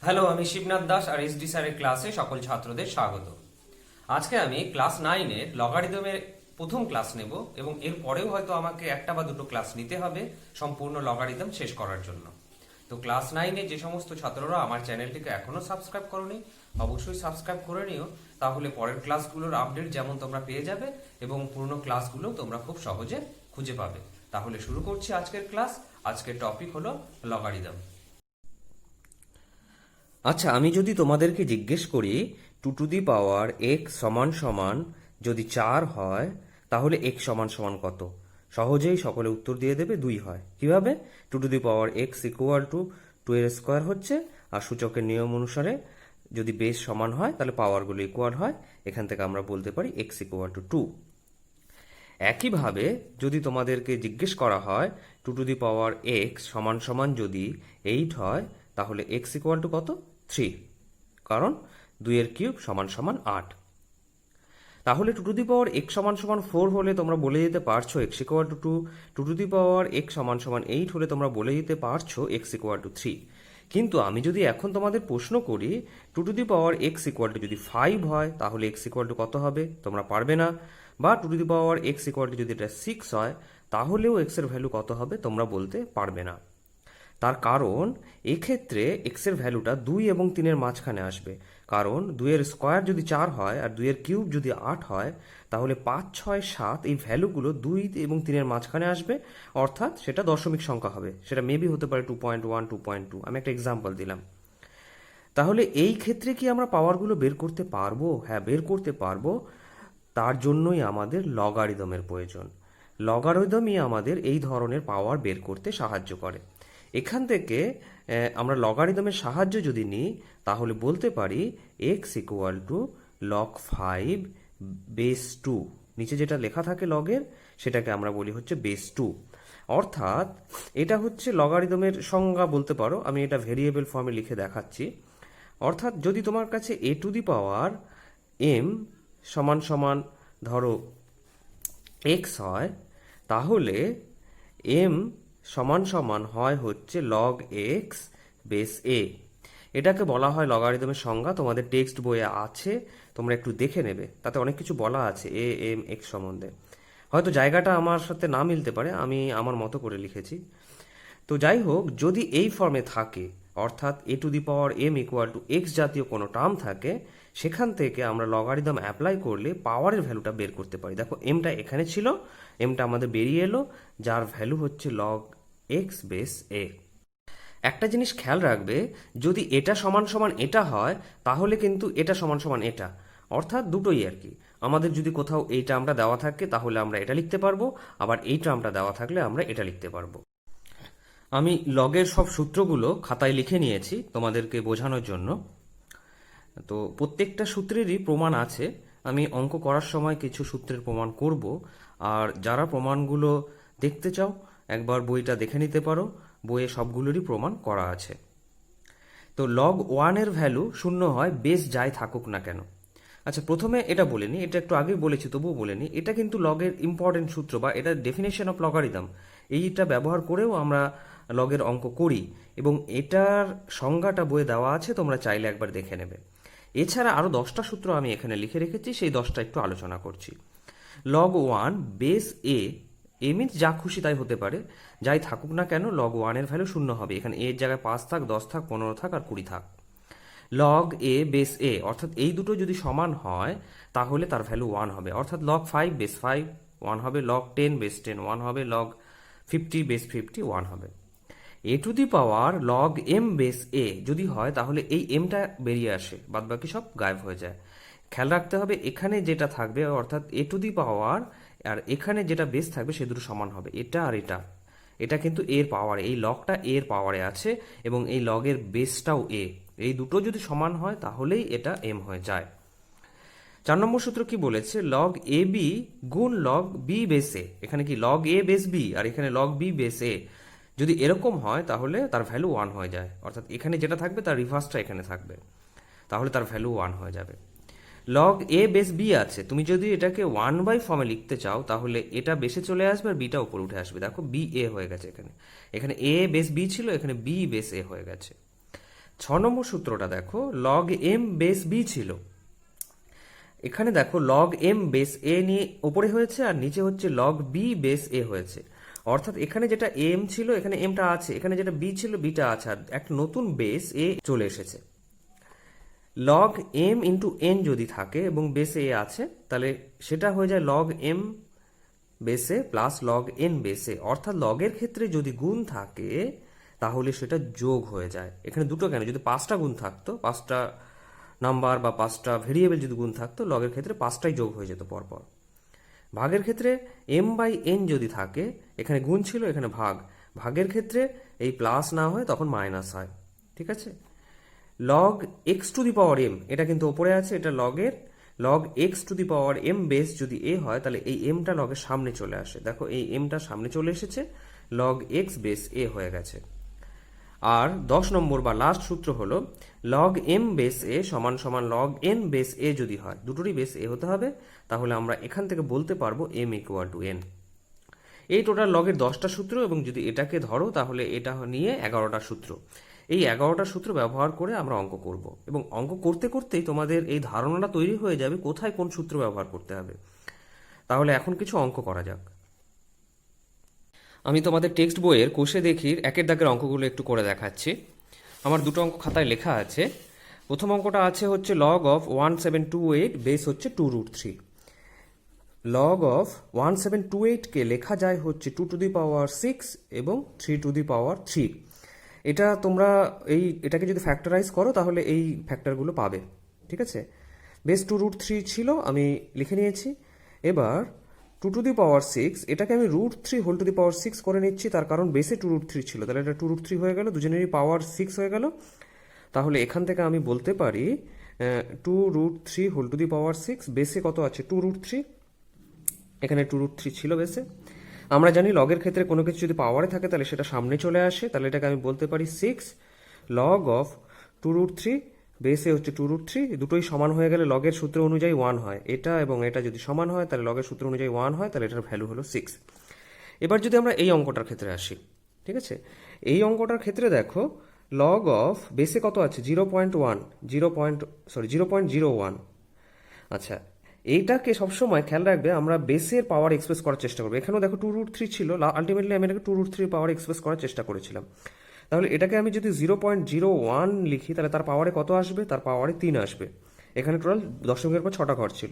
Hello, আমি শিবনাথ দাস আর SD স্যারের ক্লাসে সকল ছাত্রদের স্বাগত। আজকে আমি ক্লাস 9-এর লগারিদমের প্রথম ক্লাস নেব এবং এর পরেও হয়তো আমাকে একটা বা দুটো ক্লাস নিতে হবে সম্পূর্ণ লগারিদম শেষ করার জন্য। তো ক্লাস 9-এ যে সমস্ত ছাত্ররা আমার চ্যানেলটিকে এখনো সাবস্ক্রাইব করোনি, অবশ্যই সাবস্ক্রাইব করে নিও, তাহলে পরের ক্লাসগুলোর আপডেট যেমন তোমরা পেয়ে যাবে এবং পুরনো ক্লাসগুলো তোমরা খুব সহজে খুঁজে পাবে। তাহলে শুরু করছি আজকের ক্লাস। আজকের টপিক হলো লগারিদম। আচ্ছা, আমি যদি তোমাদেরকে জিজ্ঞেস করি 2 to the power x সমান সমান যদি 4 হয় তাহলে x সমান সমান কত, সহজেই সকলে উত্তর দিয়ে দেবে 2 হয়। কিভাবে? 2 to the power x equal to 2 এর স্কোয়ার হচ্ছে, আর সূচকের নিয়ম অনুসারে যদি বেস সমান হয় তাহলে পাওয়ারগুলো ইকুয়াল হয়। এখান থেকে আমরা বলতে পারি x ইকুয়াল টু 2। একইভাবে যদি তোমাদেরকে জিজ্ঞেস করা হয় 2 to the power x সমান সমান যদি 8 হয় তাহলে x ইকুয়াল টু কত? 3, কারণ 2 এর কিউব সমান সমান 8। তাহলে 2 to the power x সমান সমান 4 হলে তোমরা বলে দিতে পারছো x equal to 2, 2 to the power x সমান সমান 8 হলে তোমরা বলে দিতে পারছো x ইকুয়াল টু 3। কিন্তু আমি যদি এখন তোমাদের প্রশ্ন করি 2 to the power x equal to যদি 5 হয় তাহলে x ইকুয়াল টু কত হবে, তোমরা পারবে না। বা 2 to the power x equal to যদি এটা 6 হয় তাহলেও x এর ভ্যালু কত হবে তোমরা বলতে পারবে না। তার কারণ এক্ষেত্রে x এর ভ্যালুটা 2 এবং 3 এর মাঝখানে আসবে, কারণ 2 এর স্কোয়ার যদি 4 হয় আর 2 এর কিউব যদি 8 হয় তাহলে 5, 6, 7 এই ভ্যালুগুলো 2 এবং 3 এর মাঝখানে আসবে, অর্থাৎ সেটা দশমিক সংখ্যা হবে। সেটা মেবি হতে পারে 2.1, 2.2, আমি একটা এক্সাম্পল দিলাম। তাহলে এই ক্ষেত্রে কি আমরা পাওয়ারগুলো বের করতে পারবো? হ্যাঁ, বের করতে পারবো। তার জন্যই আমাদের লগারিদমের প্রয়োজন। লগারিদমই আমাদের এই ধরনের পাওয়ার বের করতে সাহায্য করে। এখান থেকে আমরা লগারিদমের সাহায্য যদি নিই তাহলে বলতে পারি x equal to log 5 base 2। নিচে যেটা লেখা থাকে লগের সেটাকে আমরা বলি হচ্ছে বেস 2। অর্থাৎ এটা হচ্ছে লগারিদমের সংজ্ঞা বলতে পারো, আমি এটা ভেরিয়েবল ফর্মে লিখে দেখাচ্ছি। অর্থাৎ যদি তোমার কাছে a two the power m সমান সমান ধরো x হয় তাহলে m সমান সমান হয় হচ্ছে log x বেস a। এটাকে বলা হয় লগারিদমের সংজ্ঞা, তোমাদের টেক্সট বইয়ে আছে, তোমরা একটু দেখে নেবে, তাতে অনেক কিছু বলা আছে a m x সম্বন্ধে। হয়তো জায়গাটা আমার সাথে না মিলতে পারে, আমি আমার মতো করে লিখেছি। তো যাই হোক, যদি এই ফর্মে থাকে অর্থাৎ a two the power m equal to x জাতীয় কোনো টার্ম থাকে, সেখান থেকে আমরা লগারিদম অ্যাপ্লাই করলে পাওয়ারের ভ্যালুটা বের করতে পারি। দেখো এমটা এখানে ছিল, এমটা আমাদের বেরিয়ে এলো, যার ভ্যালু হচ্ছে log x বেস a। একটা জিনিস খেয়াল রাখবে, যদি এটা সমান সমান এটা হয় তাহলে কিন্তু এটা সমান সমান এটা, অর্থাৎ দুটোই আর কি। আমাদের যদি কোথাও এই টার্মটা দেওয়া থাকে তাহলে আমরা এটা লিখতে পারবো, আবার এই টার্মটা দেওয়া থাকলে আমরা এটা লিখতে পারবো। আমি লগের সব সূত্রগুলো খাতায় লিখে নিয়েছি তোমাদেরকে বোঝানোর জন্য। তো প্রত্যেকটা সূত্রেরই প্রমাণ আছে, আমি অঙ্ক করার সময় কিছু সূত্রের প্রমাণ করব। আর যারা প্রমাণগুলো দেখতে চাও একবার বইটা দেখে নিতে পারো, বইয়ে সবগুলোরই প্রমাণ করা আছে। তো log 1 এর ভ্যালু 0 হয় বেস যাই থাকুক না কেন। আচ্ছা, প্রথমে এটা বলে নিই, এটা একটু আগে বলেছি তবুও বলে নিই, এটা কিন্তু লগের ইম্পর্টেন্ট সূত্র বা এটা ডেফিনেশন অফ লগারিদম, এইটা ব্যবহার করেও আমরা লগের অঙ্ক করি এবং এটার সংজ্ঞাটা বইয়ে দেওয়া আছে, তোমরা চাইলে একবার দেখে নেবে। এছাড়া আরও 10টা সূত্র আমি এখানে লিখে রেখেছি, সেই 10টা একটু আলোচনা করছি। log 1 base A, a means যা খুশি তাই হতে পারে, যাই থাকুক না কেন log 1 এর ভ্যালু 0 হবে। এখানে এর জায়গায় 5 থাক, 10 থাক, 15 থাক আর 20 থাক। log a বেস a, অর্থাৎ এই দুটো যদি সমান হয় তাহলে তার ভ্যালু 1 হবে, অর্থাৎ log 5 বেস 5 1 হবে, log 10 বেস 10 1 হবে, log 50 বেস 50 1 হবে। a two the power log m base a যদি হয় তাহলে এই mটা বেরিয়ে আসে, বাদবাকি সব গায়েব হয়ে যায়। খেয়াল রাখতে হবে এখানে যেটা থাকবে অর্থাৎ a টু দি পাওয়ার আর এখানে যেটা বেস থাকবে সে দুটো সমান হবে, এটা আর এটা। এটা কিন্তু এর পাওয়ারে, এই লগটা এর পাওয়ারে আছে এবং এই লগের বেসটাও a, এই দুটো যদি সমান হয় তাহলেই এটা m হয়ে যায়। 4 নম্বর সূত্র কি বলেছে, log a b গুণ log b বেস a। এখানে কি log a বেস b আর এখানে log b বেস a, যদি এরকম হয় তাহলে তার ভ্যালু 1 হয়ে যায়, অর্থাৎ এখানে যেটা থাকবে তার রিভার্সটা এখানে থাকবে, তাহলে তার ভ্যালু 1 হয়ে যাবে। log a বেস b আছে, তুমি যদি এটাকে 1 বাই ফর্মে লিখতে চাও তাহলে এটা বেসে চলে আসবে আর বিটা উপরে উঠে আসবে। দেখো b a হয়ে গেছে, এখানে এখানে a বেস b ছিল, এখানে b বেস a হয়ে গেছে। নম্বর সূত্রটা দেখো, লগ এম বেস বি ছিল। এখানে দেখো লগ এম বেস এ নিয়ে ওপরে হয়েছে আর নিচে হচ্ছে লগ বি বেস এ হয়েছে। অর্থাৎ এখানে যেটা এম ছিল এখানে এমটা আছে, এখানে যেটা বি ছিল বিটা আছে, আর একটা নতুন বেস এ চলে এসেছে। লগ এম ইন্টু এন যদি থাকে এবং বেসে এ আছে, তাহলে সেটা হয়ে যায় লগ এম বেসে প্লাস লগ এন বেসে। অর্থাৎ লগের ক্ষেত্রে যদি গুণ থাকে তাহলে সেটা যোগ হয়ে যায়। এখানে দুটো কেন, যদি 5টা গুণ থাকতো, 5টা নাম্বার বা 5টা ভেরিয়েবল যদি গুণ থাকতো, লগের ক্ষেত্রে 5টাই যোগ হয়ে যেত পরপর। ভাগের ক্ষেত্রে এম বাই এন যদি থাকে, এখানে গুণ ছিল এখানে ভাগ, ভাগের ক্ষেত্রে এই প্লাস না হয় তখন মাইনাস হয়। ঠিক আছে, log x to the power m, এটা কিন্তু ওপরে আছে, এটা লগের log x to the power m base যদি এ হয়, তাহলে এই এমটা লগের সামনে চলে আসে। দেখো এই এমটা সামনে চলে এসেছে, লগ এক্স বেস এ হয়ে গেছে। আর 10 নম্বর বা লাস্ট সূত্র হলো লগ এম বেস এ সমান সমান লগ এন বেস এ যদি হয়, দুটোরই বেস এ হতে হবে, তাহলে আমরা এখান থেকে বলতে পারবো এম ইকুয়াল টু এন। এই টোটাল লগের 10টা সূত্র, এবং যদি এটাকে ধরো তাহলে এটা নিয়ে 11টা সূত্র। এই 11টা সূত্র ব্যবহার করে আমরা অঙ্ক করব, এবং অঙ্ক করতে করতেই তোমাদের এই ধারণাটা তৈরি হয়ে যাবে কোথায় কোন সূত্র ব্যবহার করতে হবে। তাহলে এখন কিছু অঙ্ক করা যাক। আমি তোমাদের টেক্সট বইয়ের কোষে দেখির একের দাগের অঙ্কগুলো একটু করে দেখাচ্ছি। আমার দুটো অঙ্ক খাতায় লেখা আছে। প্রথম অঙ্কটা আছে হচ্ছে লগ অফ 1728 বেস হচ্ছে 2√3। লগ অফ 1728কে লেখা যায় হচ্ছে 2 টু দি পাওয়ার 6 এবং 3 টু দি পাওয়ার 3। এটা তোমরা এটাকে যদি ফ্যাক্টরাইজ করো তাহলে এই ফ্যাক্টরগুলো পাবে। ঠিক আছে, বেস 2√3 ছিল, আমি লিখে নিয়েছি। এবার 2 টু দি পাওয়ার 6, এটাকে আমি √3 হোল টু দি পাওয়ার 6 করে নিচ্ছি, তার কারণ বেসে 2√3 ছিল, তাহলে এটা 2√3 হয়ে গেল, দুজনেরই পাওয়ার 6 হয়ে গেল। তাহলে এখান থেকে আমি বলতে পারি 2√3 হোল টু দি পাওয়ার 6, বেসে কত আছে 2√3, এখানে 2√3 ছিল বেসে। আমরা জানি লগের ক্ষেত্রে কোনো কিছু যদি পাওয়ারে থাকে তাহলে সেটা সামনে চলে আসে, তাহলে এটাকে আমি বলতে পারি 6 লগ অফ 2√3, বেসে হচ্ছে 2√3, দুটোই সমান হয়ে গেলে লগের সূত্র অনুযায়ী 1 হয়। এটা এবং এটা যদি সমান হয় তাহলে লগের সূত্র অনুযায়ী 1 হয়, তাহলে এটার ভ্যালু হলো 6। এবার যদি আমরা এই অঙ্কটার ক্ষেত্রে আসি, ঠিক আছে, এই অঙ্কটার ক্ষেত্রে দেখো লগ অফ বেসে কত আছে 0.01। আচ্ছা, এইটাকে সবসময় খেয়াল রাখবে, আমরা বেসের পাওয়ার এক্সপ্রেস করার চেষ্টা করবো। এখানেও দেখো 2√3 ছিল, আলটিমেটলি আমি এটাকে 2√3 পাওয়ার এক্সপ্রেস করার চেষ্টা করেছিলাম। তাহলে এটাকে আমি যদি 0.01 লিখি তাহলে তার পাওয়ারে কত আসবে, তার পাওয়ারে 3 আসবে। এখানে টোটাল দশমিকের পর 6টা ঘর ছিল।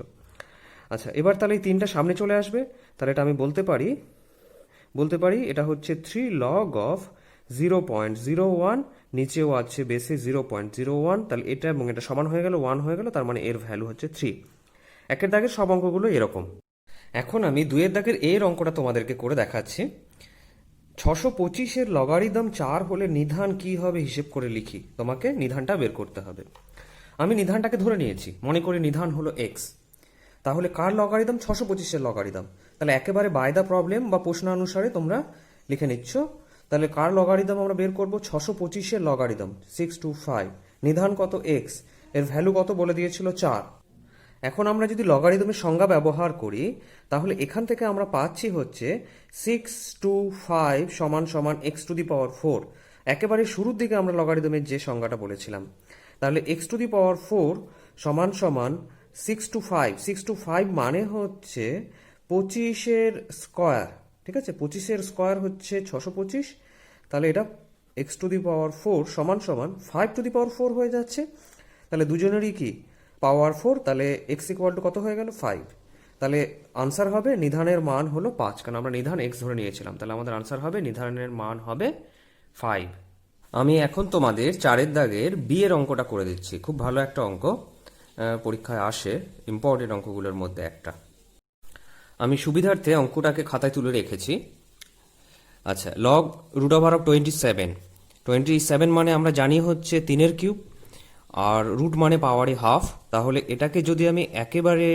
আচ্ছা, এবার তাহলে এই 3টা সামনে চলে আসবে, তাহলে এটা আমি বলতে পারি এটা হচ্ছে 3 লগ অফ 0.01, নিচেও আছে বেসে 0.01, তাহলে এটা এবং এটা সমান হয়ে গেল, 1 হয়ে গেল, তার মানে এর ভ্যালু হচ্ছে 3। একের দাগের সব অঙ্কগুলো এরকম। এখন আমি দুইয়ের দাগের এর অঙ্কটা তোমাদেরকে করে দেখাচ্ছি। 625-এর লগারিদম 4 হলে নিধান কি হবে হিসেব করে লিখি। তোমাকে নিধানটা বের করতে হবে। আমি নিধানটাকে ধরে নিয়েছি, মনে করি নিধান হলো এক্স। তাহলে কার লগারিদম, 625-এর লগারিদম। তাহলে একেবারে বাই দা প্রবলেম বা প্রশ্নানুসারে তোমরা লিখে নিচ্ছ। তাহলে কার লগারিদম আমরা বের করব, 625-এর লগারিদম 625, নিধান কত এক্স, এর ভ্যালু কত বলে দিয়েছিল 4। এখন আমরা যদি লগারিদমের সংজ্ঞা ব্যবহার করি তাহলে এখান থেকে আমরা পাচ্ছি হচ্ছে 625 সমান সমান এক্স টু দি পাওয়ার 4। একেবারে শুরুর দিকে আমরা লগারিদমের যে সংজ্ঞাটা বলেছিলাম, তাহলে এক্স টু দি পাওয়ার 4 সমান সমান 625 মানে হচ্ছে 25-এর স্কোয়ার। ঠিক আছে, 25-এর স্কোয়ার হচ্ছে 625, তাহলে এটা এক্স টু দি পাওয়ার 4 সমান সমান 5 টু দি পাওয়ার 4 হয়ে যাচ্ছে। তাহলে দুজনেরই কি পাওয়ার 4, তাহলে এক্স ইকুয়াল টু কত হয়ে গেল 5। তাহলে আনসার হবে নিধানের মান হলো 5, কারণ আমরা নিধান এক্স ধরে নিয়েছিলাম। তাহলে আমাদের আনসার হবে নিধানের মান হবে 5। আমি এখন তোমাদের 4-এর দাগের বি এর অঙ্কটা করে দিচ্ছি। খুব ভালো একটা অঙ্ক, পরীক্ষায় আসে, ইম্পর্টেন্ট অঙ্কগুলোর মধ্যে একটা। আমি সুবিধার্থে অঙ্কটাকে খাতায় তুলে রেখেছি। আচ্ছা, লগ √27 মানে আমরা জানি হচ্ছে 3-এর কিউব, আর রুট মানে পাওয়ারে হাফ। তাহলে এটাকে যদি আমি একেবারে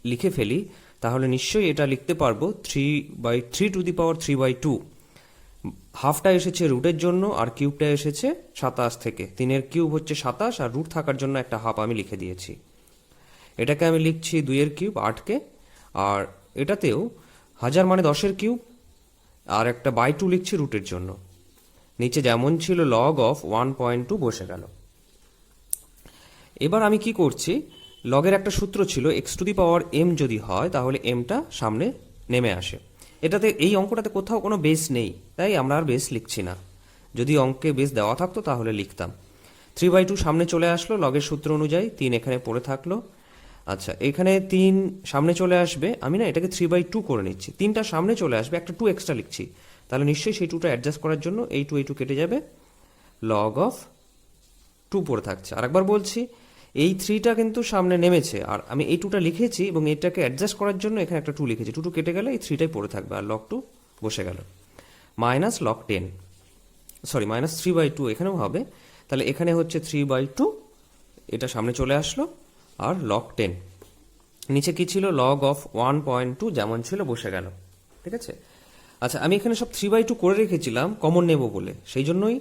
লিখে ফেলি তাহলে নিশ্চয়ই এটা লিখতে পারবো 3/3 টু দি পাওয়ার 3/2। হাফটা এসেছে রুটের জন্য আর কিউবটা এসেছে 27 থেকে। 3-এর কিউব হচ্ছে 27 আর রুট থাকার জন্য একটা হাফ আমি লিখে দিয়েছি। এটাকে আমি লিখছি 2-এর কিউব 8কে, আর এটাতেও 1000 মানে 10-এর কিউব আর একটা বাই 2 লিখছি রুটের জন্য। নিচে যেমন ছিল লগ অফ 1.2 বসে গেল। এবার আমি কি করছি, লগের একটা সূত্র ছিল X to the power M যদি হয় তাহলে এমটা সামনে নেমে আসে। এটাতে এই অঙ্কটাতে কোথাও কোনো বেস নেই, তাই আমরা আর বেস লিখছি না। যদি অঙ্কে বেস দেওয়া থাকতো তাহলে লিখতাম। 3/2 সামনে চলে আসলো লগের সূত্র অনুযায়ী, 3 এখানে পড়ে থাকলো। আচ্ছা, এখানে 3 সামনে চলে আসবে, আমি না এটাকে 3/2 করে নিচ্ছি। 3টা সামনে চলে আসবে, একটা 2 এক্সট্রা লিখছি, তাহলে নিশ্চয়ই সেই 2টা অ্যাডজাস্ট করার জন্য এই 2 কেটে যাবে, লগ অফ 2 পড়ে থাকছে। আরেকবার বলছি, এই 3টা কিন্তু সামনে নেমেছে, আর আমি এই 2টা লিখেছি এবং এটাকে অ্যাডজাস্ট করার জন্য এখানে একটা 2 লিখেছি। 2 কেটে গেলে এই 3টাই পড়ে থাকবে, আর লগ 2 বসে গেল। মাইনাস লগ 10, সরি মাইনাস 3/2 এখানেও হবে, তাহলে এখানে হচ্ছে 3/2, এটা সামনে চলে আসলো, আর লগ 10 নিচে কি ছিল, লগ অফ 1.2 যেমন ছিল বসে গেল। ঠিক আছে। আচ্ছা, আমি এখানে সব 3/2 করে রেখেছিলাম কমন নেব বলে, সেই জন্যই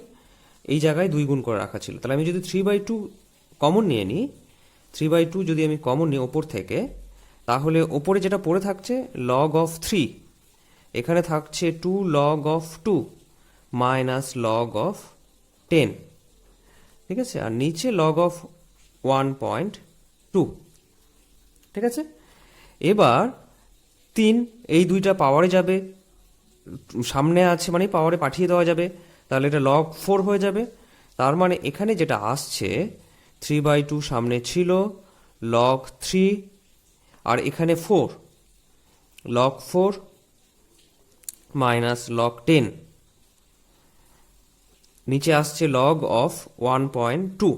এই জায়গায় 2 গুণ করে রাখা ছিল। তাহলে আমি যদি 3/2 কমন নিয়ে নিই, 3/2 যদি আমি কমন নিই ওপর থেকে, তাহলে ওপরে যেটা পড়ে থাকছে লগ অফ 3, এখানে থাকছে 2 log of 2 minus log of 10। ঠিক আছে, আর নিচে লগ অফ 1.2। ঠিক আছে। এবার 3 এই 2টা পাওয়ারে যাবে, সামনে আছে মানে পাওয়ারে পাঠিয়ে দেওয়া যাবে, তাহলে এটা লগ 4 হয়ে যাবে। তার মানে এখানে যেটা আসছে 3/2 সামনে ছিল, লগ 3, আর এখানে 4, লগ 4 মাইনাস লগ 10, নিচে আসছে লগ অফ 1.2।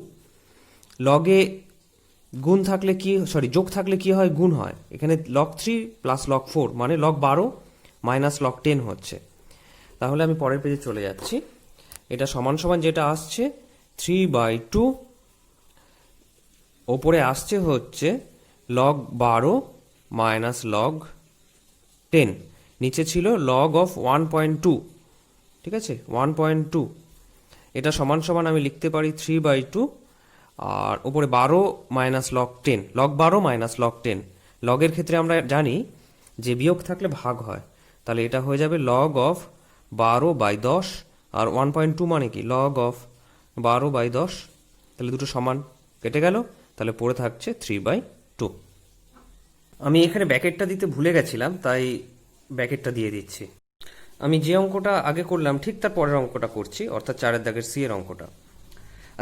লগে গুণ থাকলে কি, সরি যোগ থাকলে কি হয়, গুণ হয়। এখানে লগ 3 প্লাস লগ 4 মানে লগ 12 মাইনাস লগ 10 হচ্ছে। তাহলে আমি পরের পেজে চলে যাচ্ছি। এটা সমান সমান যেটা আসছে 3/2, ওপরে আসছে হচ্ছে লগ 12 মাইনাস লগ 10, নিচে ছিল লগ অফ 1.2। ঠিক আছে, 1.2, এটা সমান সমান আমি লিখতে পারি 3/2, আর ওপরে 12 minus log 10, log 12 minus log 10। লগের ক্ষেত্রে আমরা জানি যে বিয়োগ থাকলে ভাগ হয়, তাহলে এটা হয়ে যাবে লগ অফ 12/10, আর 1.2 মানে কি, লগ অফ 12/10। তাহলে দুটো সমান কেটে গেল, তাহলে পড়ে থাকছে 3/2। আমি এখানে ব্যাকেটটা দিতে ভুলে গেছিলাম, তাই ব্যাকেটটা দিয়ে দিচ্ছি। আমি যে অঙ্কটা আগে করলাম ঠিক তার পরের অঙ্কটা করছি, অর্থাৎ 4 দাগের সি এর অঙ্কটা।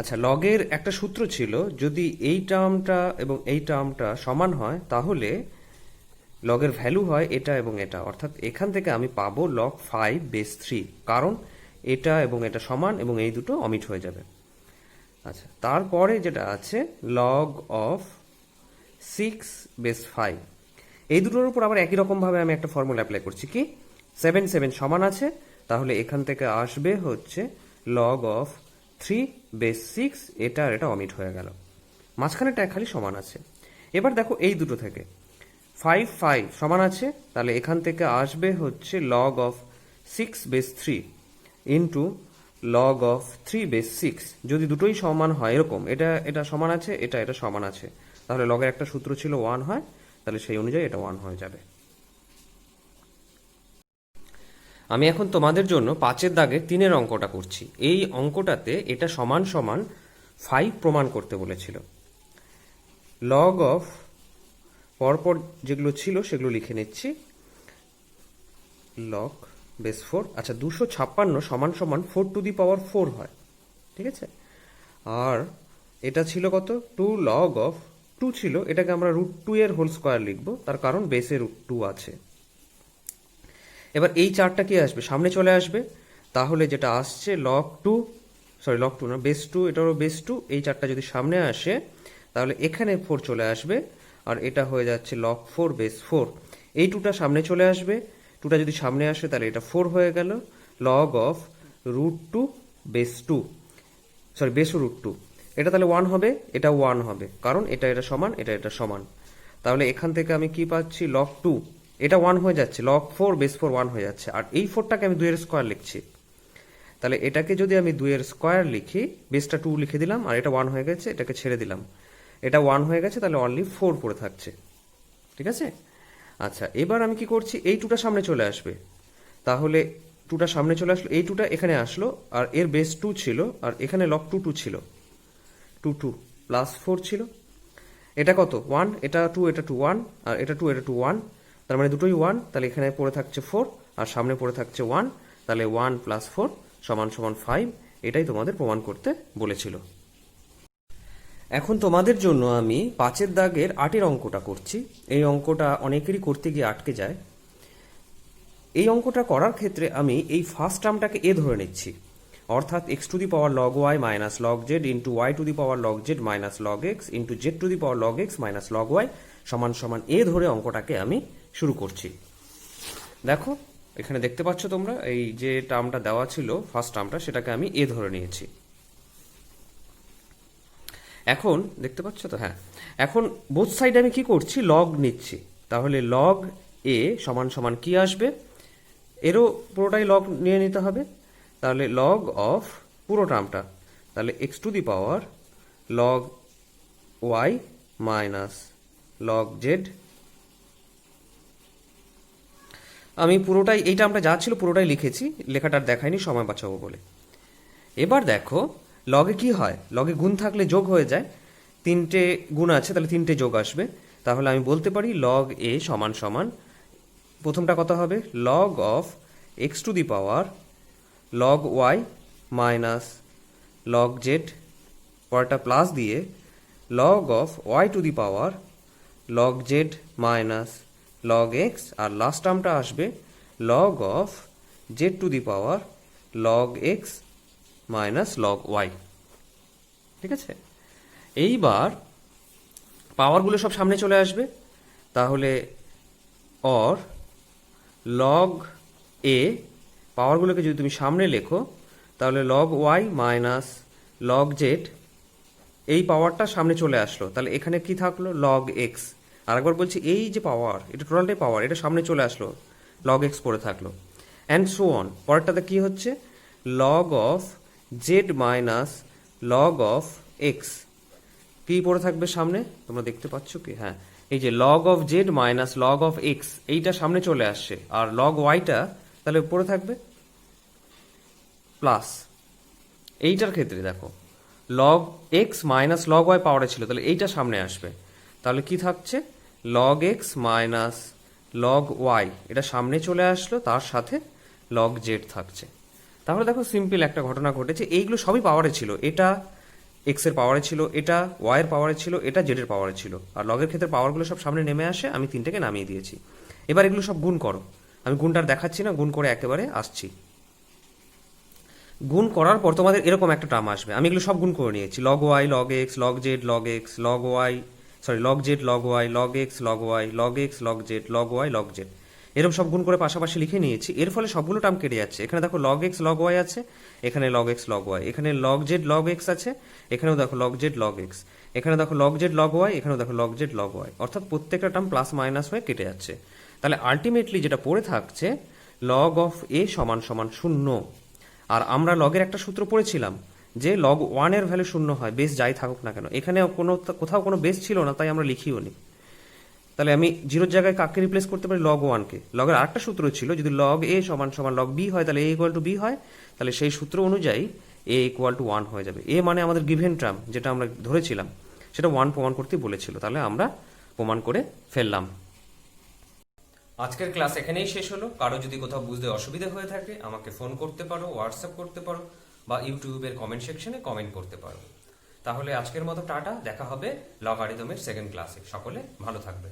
আচ্ছা, লগের একটা সূত্র ছিল, যদি এই টার্মটা এবং এই টার্মটা সমান হয় তাহলে লগের ভ্যালু হয় এটা এবং এটা, অর্থাৎ এখান থেকে আমি পাবো লগ 5/3, কারণ এটা এবং এটা সমান এবং এই দুটো অমিট হয়ে যাবে। আচ্ছা, তারপরে যেটা আছে লগ অফ 6/5, এই দুটোর উপর আবার একই রকমভাবে আমি একটা ফর্মুলা অ্যাপ্লাই করছি, কি 7 সমান আছে, তাহলে এখান থেকে আসবে হচ্ছে লগ অফ 3/6, এটা আর এটা অমিট হয়ে গেল, মাঝখানেটা খালি সমান আছে। এবার দেখো এই দুটো থেকে 5 সমান আছে, তাহলে এখান থেকে আসবে হচ্ছে log of 6/3 into log of 3/6। যদি দুটোই সমান হয় এরকম, এটা এটা সমান আছে, এটা এটা সমান আছে, তাহলে লগের একটা সূত্র ছিল 1 হয়, তাহলে সেই অনুযায়ী এটা 1 হয়ে যাবে। আমি এখন তোমাদের জন্য 5 দাগের 3 অঙ্কটা করছি। এই অঙ্কটাতে এটা সমান সমান 5 প্রমাণ করতে বলেছিল। লগ অফ পরপর যেগুলো ছিল সেগুলো লিখে নিচ্ছি, লগ বেস 4। আচ্ছা, 256 সমান সমান 4 টু দি পাওয়ার 4 হয়। ঠিক আছে, আর এটা ছিল কত, 2 লগ অফ 2 ছিল, এটাকে আমরা √2 এর হোল স্কোয়ার লিখবো, তার কারণ বেসে √2 আছে। এবার এই 4টা কি আসবে, সামনে চলে আসবে, তাহলে যেটা আসছে লগ 2, সরি লগ 2 না, বেস 2, এটারও বেস 2, এই 4টা যদি সামনে আসে তাহলে এখানে 4 চলে আসবে, আর এটা হয়ে যাচ্ছে লগ 4/4। এই 2টা সামনে চলে আসবে, 2টা যদি সামনে আসে তাহলে এটা 4 হয়ে গেল, log of √2 base 2, sorry base √2, এটা তাহলে 1 হবে, এটা 1 হবে, কারণ এটা এটা সমান, এটা এটা সমান। তাহলে এখান থেকে আমি কি পাচ্ছি, লগ 2, এটা 1 হয়ে যাচ্ছে, লগ 4/4 1 হয়ে যাচ্ছে, আর এই 4টাকে আমি 2 এর স্কোয়ার লিখছি, তাহলে এটাকে যদি আমি 2 এর স্কোয়ার লিখি, বেসটা 2 লিখে দিলাম, আর এটা 1 হয়ে গেছে, এটাকে ছেড়ে দিলাম, এটা 1 হয়ে গেছে, তাহলে অনলি 4 পড়ে থাকছে। ঠিক আছে। আচ্ছা, এবার আমি কি করছি, এই 2টা সামনে চলে আসবে, তাহলে 2টা সামনে চলে আসলো, এই 2টা এখানে আসলো, আর এর বেস 2 ছিল, আর এখানে লগ 2 ছিল, 2 +4 ছিল। এটা কত 1, এটা 2, এটা 2 1, আর এটা 2, এটা 2 1, তার মানে দুটোই 1, তাহলে এখানে পড়ে থাকছে 4 আর সামনে পড়ে থাকছে 1, তাহলে 1 + 4 = 5। এটাই তোমাদের প্রমাণ করতে বলেছিল। এখন তোমাদের জন্য আমি 5-এর দাগের 8-এর অঙ্কটা করছি। এই অঙ্কটা অনেকেরই করতে গিয়ে আটকে যায়। এই অঙ্কটা করার ক্ষেত্রে আমি এই ফার্স্ট টার্মটাকে এ ধরে নিচ্ছি, অর্থাৎ x⁻log y - log z into y⁻log z - log x into z⁻log x - log y সমান এ ধরে অঙ্কটাকে আমি শুরু করছি। দেখো এখানে দেখতে পাচ্ছ তোমরা, এই যে টার্মটা দেওয়া ছিল ফার্স্ট টার্মটা, সেটাকে আমি এ ধরে নিয়েছি। এখন দেখতে পাচ্ছ তো? হ্যাঁ, এখন বোথ সাইডে আমি কি করছি, লগ নিচ্ছি। তাহলে লগ এ সমান কি আসবে, এরও পুরোটাই লগ নিয়ে নিতে হবে। তাহলে লগ অফ পুরো টার্মটা, তাহলে x⁻log y - log z। আমি পুরোটাই, এই টার্মটা যা ছিল পুরোটাই লিখেছি, লেখাটা আর দেখাইনি সময় বাঁচাবো বলে। এবার দেখো লগে কি হয়, লগে গুণ থাকলে যোগ হয়ে যায়। 3টে গুণ আছে, তাহলে 3টে যোগ আসবে। তাহলে আমি বলতে পারি লগ এ সমান প্রথমটা কত হবে, log of x⁻log y - log z, পরেরটা প্লাস দিয়ে log of y⁻log z - log x, আর লাস্ট টার্মটা আসবে log of z⁻log x log y। ঠিক আছে, এইবার পাওয়ারগুলো সব সামনে চলে আসবে। তাহলে অর লগ এ, পাওয়ারগুলোকে যদি তুমি সামনে লেখো তাহলে লগ y - log z, এই পাওয়ারটা সামনে চলে আসলো, তাহলে এখানে কি থাকলো, লগ x। আর একবার বলছি, এই যে পাওয়ার, এটা টোটালটাই পাওয়ার, এটা সামনে চলে আসলো, লগ x পড়ে থাকলো, অ্যান্ড সো অন। পরেরটাতে কি হচ্ছে, log of z - log of x, কি পড়ে থাকবে সামনে, তোমরা দেখতে পাচ্ছ কি? হ্যাঁ, এই যে log of z - log of x, এইটা সামনে চলে আসছে, আর log y-টা তাহলে পড়ে থাকবে প্লাস। এইটার ক্ষেত্রে দেখো log x - log y পাওয়ারে ছিল, তাহলে এইটা সামনে আসবে, তাহলে কি থাকছে, log x - log y, এটা সামনে চলে আসলো, তার সাথে log z থাকছে। তাহলে দেখো সিম্পল একটা ঘটনা ঘটেছে, এইগুলো সবই পাওয়ারে ছিল, এটা x এর পাওয়ারে ছিল, এটা y এর পাওয়ারে ছিল, এটা z এর পাওয়ারে ছিল, আর লগের ক্ষেত্রে পাওয়ারগুলো সব সামনে নেমে আসে, আমি 3টেকে নামিয়ে দিয়েছি। এবার এগুলো সব গুণ করো, আমি গুণটা দেখাচ্ছি না, গুণ করে একেবারে আসছি। গুণ করার পর তোমাদের এরকম একটা টার্ম আসবে, আমি এগুলো সব গুণ করে নিয়েছি, log y log x log z log x log y log z log y log x log y log x log z log y log z, এরকম সব গুণ করে পাশাপাশি লিখে নিয়েছি। এর ফলে সবগুলো টার্ম কেটে যাচ্ছে। এখানে দেখো log x log y আছে, এখানে log x log y, এখানে log z log x আছে, এখানেও দেখো log z log x, এখানে দেখো log z log y, এখানেও দেখো log z log y, অর্থাৎ প্রত্যেকটা টার্ম প্লাস মাইনাস হয়ে কেটে যাচ্ছে। তাহলে আলটিমেটলি যেটা পড়ে থাকছে log অফ a সমান 0। আর আমরা লগের একটা সূত্র পড়েছিলাম যে log 1 এর ভ্যালু 0 হয়, বেস যাই থাকুক না কেন। এখানে কোথাও কোনো বেস ছিল না, তাই আমরা লিখিও নি। তাহলে আমি 0-র জায়গায় কাকে রিপ্লেস করতে পারি, log 1-কে। লগের আরেকটা সূত্র ছিল, যদি log a সমান log b হয়, তাহলে a = b হয়, তাহলে সেই সূত্র অনুযায়ী a = 1 হয়ে যাবে। a মানে আমাদের গিভেন টার্ম, যেটা আমরা ধরেছিলাম সেটা 1 প্রমাণ করতে বলেছিল, তাহলে আমরা প্রমাণ করে ফেললাম। আজকের ক্লাস এখানেই শেষ হলো। কারো যদি কোথাও বুঝতে অসুবিধা হয়ে থাকে আমাকে ফোন করতে পারো, হোয়াটসঅ্যাপ করতে পারো, বা ইউটিউবের কমেন্ট সেকশনে কমেন্ট করতে পারো। তাহলে আজকের মতো টাটা, দেখা হবে লগারিদমের সেকেন্ড ক্লাসে। সকলে ভালো থাকবে।